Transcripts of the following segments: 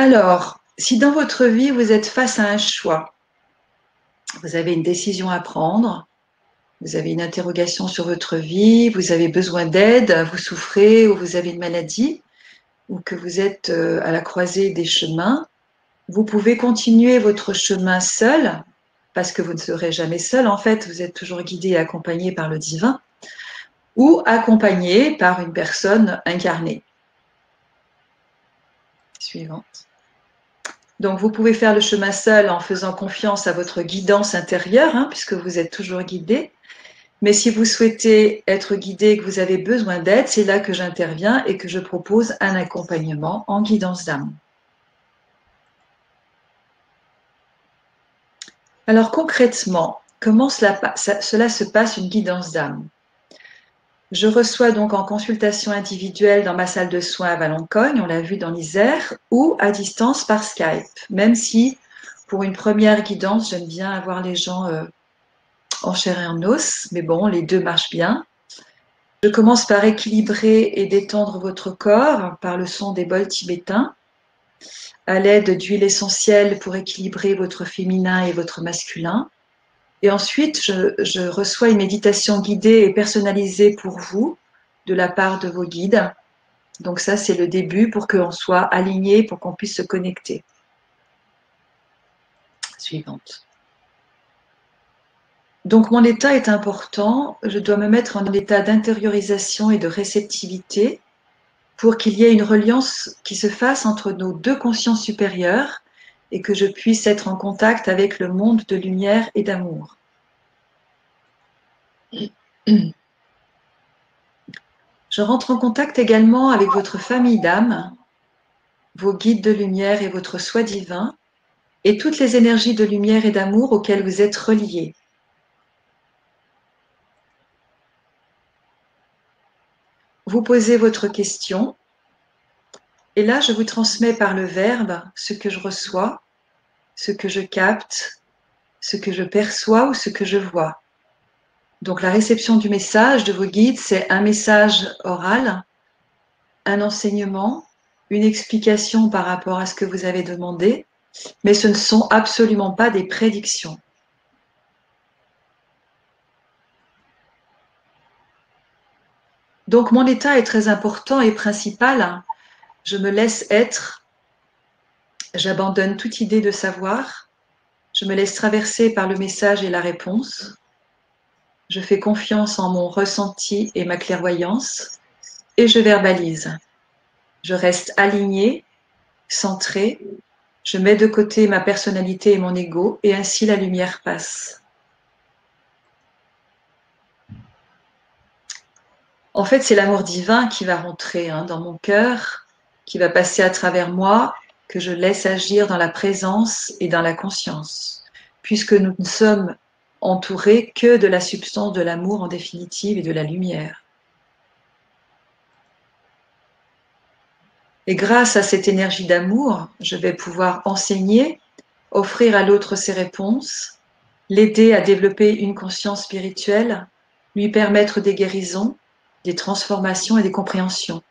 Alors, si dans votre vie, vous êtes face à un choix, vous avez une décision à prendre, vous avez une interrogation sur votre vie, vous avez besoin d'aide, vous souffrez ou vous avez une maladie, ou que vous êtes à la croisée des chemins, vous pouvez continuer votre chemin seul, parce que vous ne serez jamais seul, en fait, vous êtes toujours guidé et accompagné par le divin, ou accompagné par une personne incarnée. Suivante. Donc, vous pouvez faire le chemin seul en faisant confiance à votre guidance intérieure, puisque vous êtes toujours guidé. Mais si vous souhaitez être guidé et que vous avez besoin d'aide, c'est là que j'interviens et que je propose un accompagnement en guidance d'âme. Alors concrètement, comment cela se passe une guidance d'âme? Je reçois donc en consultation individuelle dans ma salle de soins à Valoncogne, on l'a vu dans l'Isère, ou à distance par Skype, même si pour une première guidance, j'aime bien avoir les gens en chair et en os, mais bon, les deux marchent bien. Je commence par équilibrer et détendre votre corps par le son des bols tibétains, à l'aide d'huile essentielle pour équilibrer votre féminin et votre masculin. Et ensuite, je reçois une méditation guidée et personnalisée pour vous de la part de vos guides. Donc ça, c'est le début pour qu'on soit aligné, pour qu'on puisse se connecter. Suivante. Donc mon état est important, je dois me mettre en état d'intériorisation et de réceptivité pour qu'il y ait une reliance qui se fasse entre nos deux consciences supérieures et que je puisse être en contact avec le monde de lumière et d'amour. Je rentre en contact également avec votre famille d'âme, vos guides de lumière et votre soi divin, et toutes les énergies de lumière et d'amour auxquelles vous êtes reliés. Vous posez votre question, et là je vous transmets par le verbe ce que je reçois, ce que je capte, ce que je perçois ou ce que je vois. Donc la réception du message de vos guides, c'est un message oral, un enseignement, une explication par rapport à ce que vous avez demandé, mais ce ne sont absolument pas des prédictions. Donc mon état est très important et principal. Je me laisse être, j'abandonne toute idée de savoir, je me laisse traverser par le message et la réponse, je fais confiance en mon ressenti et ma clairvoyance, et je verbalise. Je reste alignée, centrée, je mets de côté ma personnalité et mon ego, et ainsi la lumière passe. En fait, c'est l'amour divin qui va rentrer dans mon cœur, qui va passer à travers moi, que je laisse agir dans la présence et dans la conscience, puisque nous ne sommes entourés que de la substance de l'amour en définitive et de la lumière. Et grâce à cette énergie d'amour, je vais pouvoir enseigner, offrir à l'autre ses réponses, l'aider à développer une conscience spirituelle, lui permettre des guérisons, des transformations et des compréhensions.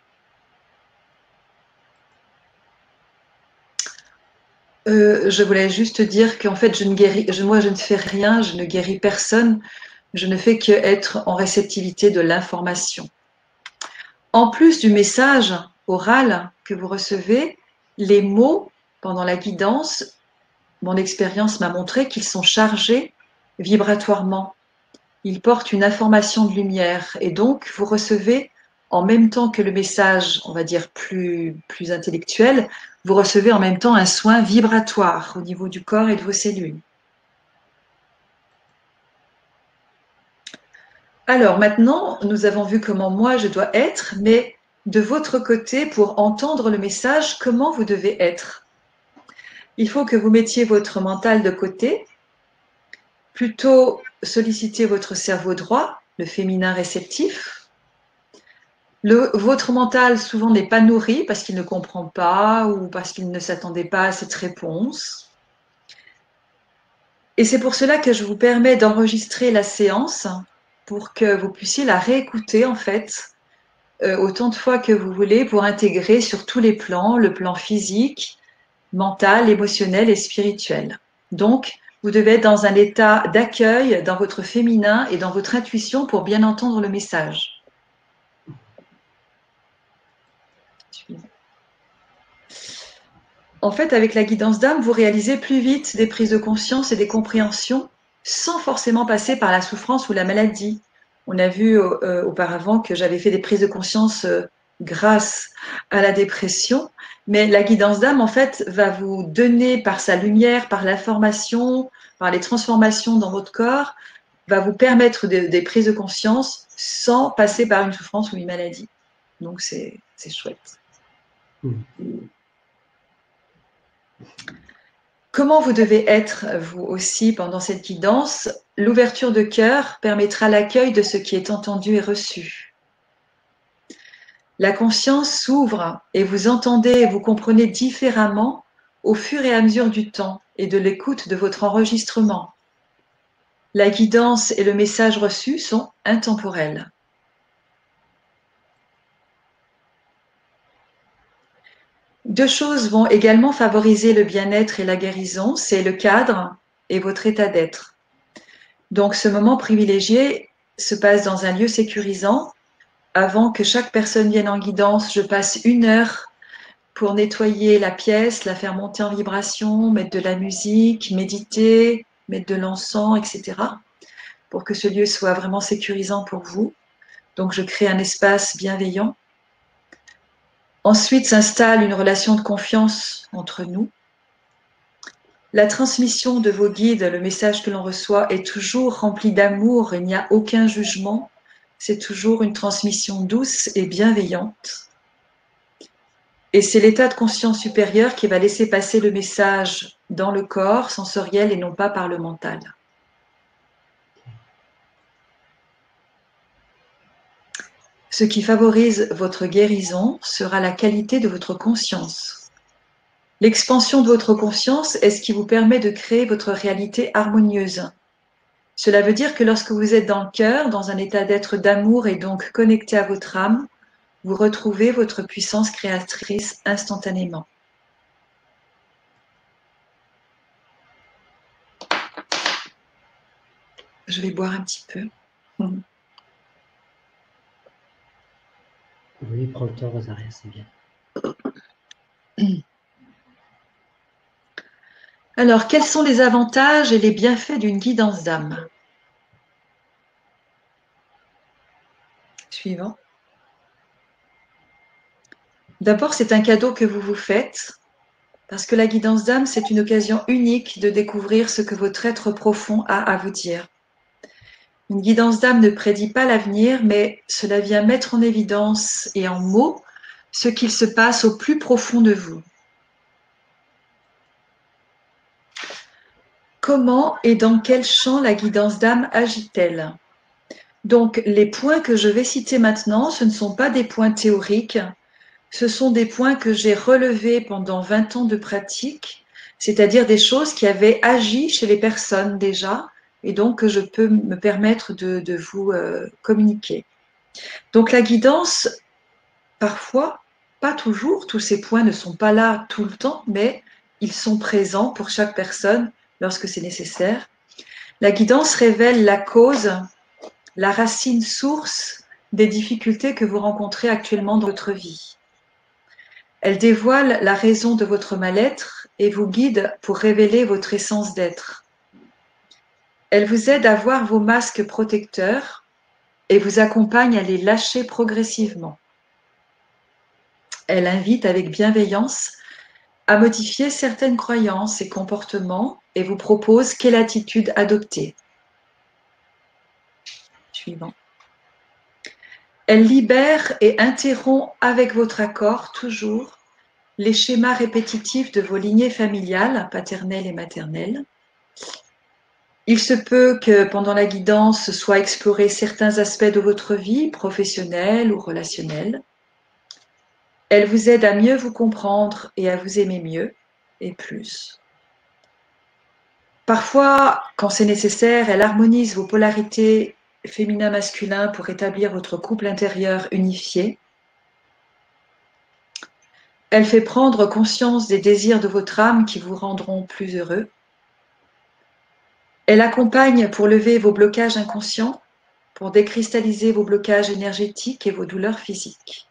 Je voulais juste dire qu'en fait, moi, je ne fais rien, je ne guéris personne, je ne fais qu'être en réceptivité de l'information. En plus du message oral que vous recevez, les mots pendant la guidance, mon expérience m'a montré qu'ils sont chargés vibratoirement. Ils portent une information de lumière et donc vous recevez en même temps que le message, on va dire plus intellectuel, vous recevez en même temps un soin vibratoire au niveau du corps et de vos cellules. Alors maintenant, nous avons vu comment moi je dois être, mais de votre côté, pour entendre le message, comment vous devez être. Il faut que vous mettiez votre mental de côté, plutôt solliciter votre cerveau droit, le féminin réceptif. Votre mental souvent n'est pas nourri parce qu'il ne comprend pas ou parce qu'il ne s'attendait pas à cette réponse. Et c'est pour cela que je vous permets d'enregistrer la séance pour que vous puissiez la réécouter en fait autant de fois que vous voulez pour intégrer sur tous les plans, le plan physique, mental, émotionnel et spirituel. Donc, vous devez être dans un état d'accueil dans votre féminin et dans votre intuition pour bien entendre le message. En fait, avec la guidance d'âme, vous réalisez plus vite des prises de conscience et des compréhensions sans forcément passer par la souffrance ou la maladie. On a vu auparavant que j'avais fait des prises de conscience grâce à la dépression, mais la guidance d'âme, en fait, va vous donner par sa lumière, par l'information, par les transformations dans votre corps, va vous permettre des prises de conscience sans passer par une souffrance ou une maladie. Donc, c'est chouette. Comment vous devez être, vous aussi, pendant cette guidance? L'ouverture de cœur permettra l'accueil de ce qui est entendu et reçu. La conscience s'ouvre et vous entendez et vous comprenez différemment au fur et à mesure du temps et de l'écoute de votre enregistrement. La guidance et le message reçu sont intemporels. Deux choses vont également favoriser le bien-être et la guérison, c'est le cadre et votre état d'être. Donc ce moment privilégié se passe dans un lieu sécurisant. Avant que chaque personne vienne en guidance, je passe 1 heure pour nettoyer la pièce, la faire monter en vibration, mettre de la musique, méditer, mettre de l'encens, etc. pour que ce lieu soit vraiment sécurisant pour vous. Donc je crée un espace bienveillant. Ensuite s'installe une relation de confiance entre nous. La transmission de vos guides, le message que l'on reçoit est toujours rempli d'amour, il n'y a aucun jugement, c'est toujours une transmission douce et bienveillante. Et c'est l'état de conscience supérieur qui va laisser passer le message dans le corps sensoriel et non pas par le mental. Ce qui favorise votre guérison sera la qualité de votre conscience. L'expansion de votre conscience est ce qui vous permet de créer votre réalité harmonieuse. Cela veut dire que lorsque vous êtes dans le cœur, dans un état d'être d'amour et donc connecté à votre âme, vous retrouvez votre puissance créatrice instantanément. Je vais boire un petit peu. Oui, prends le temps, Rosaria, c'est bien. Alors, quels sont les avantages et les bienfaits d'une guidance d'âme? Suivant. D'abord, c'est un cadeau que vous vous faites, parce que la guidance d'âme, c'est une occasion unique de découvrir ce que votre être profond a à vous dire. Une guidance d'âme ne prédit pas l'avenir, mais cela vient mettre en évidence et en mots ce qu'il se passe au plus profond de vous. Comment et dans quel champ la guidance d'âme agit-elle? Donc, les points que je vais citer maintenant, ce ne sont pas des points théoriques, ce sont des points que j'ai relevés pendant 20 ans de pratique, c'est-à-dire des choses qui avaient agi chez les personnes déjà, et donc que je peux me permettre de vous communiquer. Donc la guidance, parfois, pas toujours, tous ces points ne sont pas là tout le temps, mais ils sont présents pour chaque personne lorsque c'est nécessaire. La guidance révèle la cause, la racine source des difficultés que vous rencontrez actuellement dans votre vie. Elle dévoile la raison de votre mal-être et vous guide pour révéler votre essence d'être. Elle vous aide à voir vos masques protecteurs et vous accompagne à les lâcher progressivement. Elle invite avec bienveillance à modifier certaines croyances et comportements et vous propose quelle attitude adopter. Suivant. Elle libère et interrompt avec votre accord toujours les schémas répétitifs de vos lignées familiales, paternelles et maternelles. Il se peut que pendant la guidance soient explorés certains aspects de votre vie, professionnelle ou relationnelle. Elle vous aide à mieux vous comprendre et à vous aimer mieux et plus. Parfois, quand c'est nécessaire, elle harmonise vos polarités féminin-masculin pour établir votre couple intérieur unifié. Elle fait prendre conscience des désirs de votre âme qui vous rendront plus heureux. Elle accompagne pour lever vos blocages inconscients, pour décristalliser vos blocages énergétiques et vos douleurs physiques.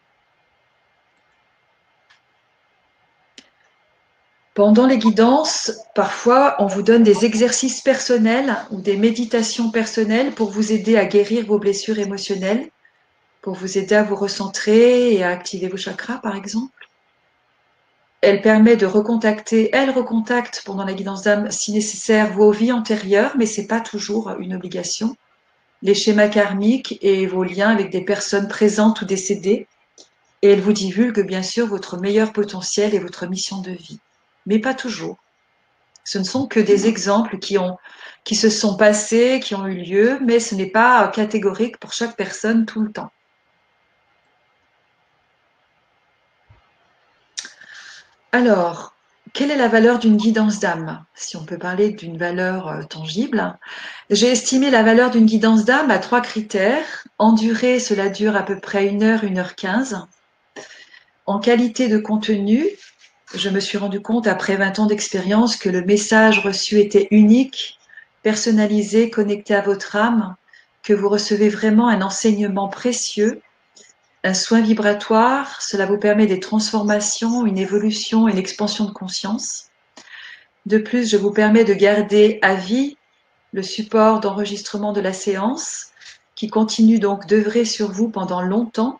Pendant les guidances, parfois, on vous donne des exercices personnels ou des méditations personnelles pour vous aider à guérir vos blessures émotionnelles, pour vous aider à vous recentrer et à activer vos chakras, par exemple. Elle permet de recontacter, elle recontacte pendant la guidance d'âme, si nécessaire, vos vies antérieures, mais ce n'est pas toujours une obligation, les schémas karmiques et vos liens avec des personnes présentes ou décédées. Et elle vous divulgue, bien sûr, votre meilleur potentiel et votre mission de vie, mais pas toujours. Ce ne sont que des exemples qui se sont passés, qui ont eu lieu, mais ce n'est pas catégorique pour chaque personne tout le temps. Alors, quelle est la valeur d'une guidance d'âme? Si on peut parler d'une valeur tangible, j'ai estimé la valeur d'une guidance d'âme à 3 critères. En durée, cela dure à peu près 1 heure, 1h15. En qualité de contenu, je me suis rendu compte après 20 ans d'expérience que le message reçu était unique, personnalisé, connecté à votre âme, que vous recevez vraiment un enseignement précieux, un soin vibratoire. Cela vous permet des transformations, une évolution, une expansion de conscience. De plus, je vous permets de garder à vie le support d'enregistrement de la séance qui continue donc d'œuvrer sur vous pendant longtemps,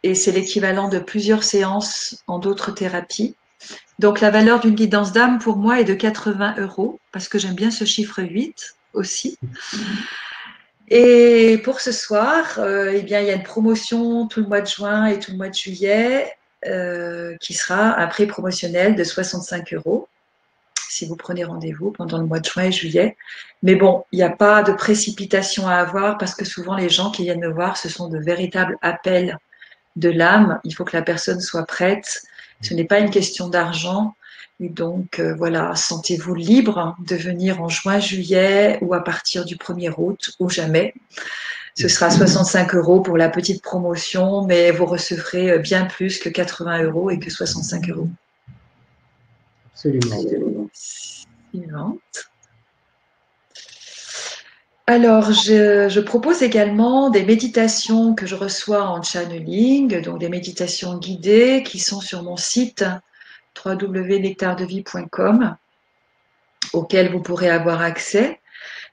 et c'est l'équivalent de plusieurs séances en d'autres thérapies. Donc la valeur d'une guidance d'âme pour moi est de 80 € parce que j'aime bien ce chiffre 8 aussi. Et pour ce soir, eh bien, il y a une promotion tout le mois de juin et tout le mois de juillet qui sera un prix promotionnel de 65 € si vous prenez rendez-vous pendant le mois de juin et juillet. Mais bon, il n'y a pas de précipitation à avoir parce que souvent les gens qui viennent me voir, ce sont de véritables appels de l'âme. Il faut que la personne soit prête. Ce n'est pas une question d'argent. Et donc, voilà, sentez-vous libre de venir en juin, juillet ou à partir du 1er août ou jamais. Ce sera 65 € pour la petite promotion, mais vous recevrez bien plus que 80 € et que 65 €. Absolument. Suivante. Alors, je propose également des méditations que je reçois en channeling, donc des méditations guidées qui sont sur mon site www.nectardevie.com auxquelles vous pourrez avoir accès.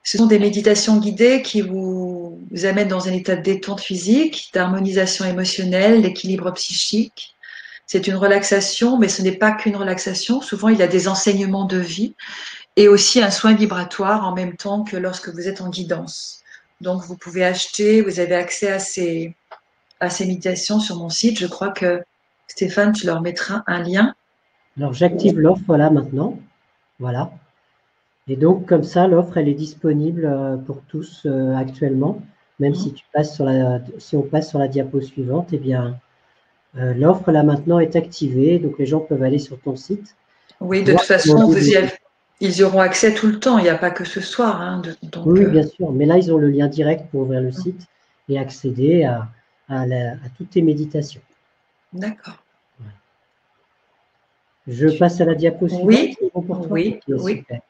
Ce sont des méditations guidées qui vous amènent dans un état de détente physique, d'harmonisation émotionnelle, d'équilibre psychique. C'est une relaxation, mais ce n'est pas qu'une relaxation. Souvent, il y a des enseignements de vie et aussi un soin vibratoire en même temps que lorsque vous êtes en guidance. Donc, vous pouvez acheter, vous avez accès à ces méditations sur mon site. Je crois que Stéphane, tu leur mettras un lien. Alors, j'active l'offre là maintenant. Voilà. Et donc, comme ça, l'offre, elle est disponible pour tous actuellement. Même si on passe sur la diapo suivante, eh bien, l'offre là maintenant est activée. Donc, les gens peuvent aller sur ton site. Oui, de toute façon, ils y auront accès tout le temps. Il n'y a pas que ce soir. Hein, donc, oui, bien sûr. Mais là, ils ont le lien direct pour ouvrir le site et accéder à toutes tes méditations. D'accord. Je passe à la diapo suivante. Oui, C'est bon pour toi? oui, Ok, oui. super.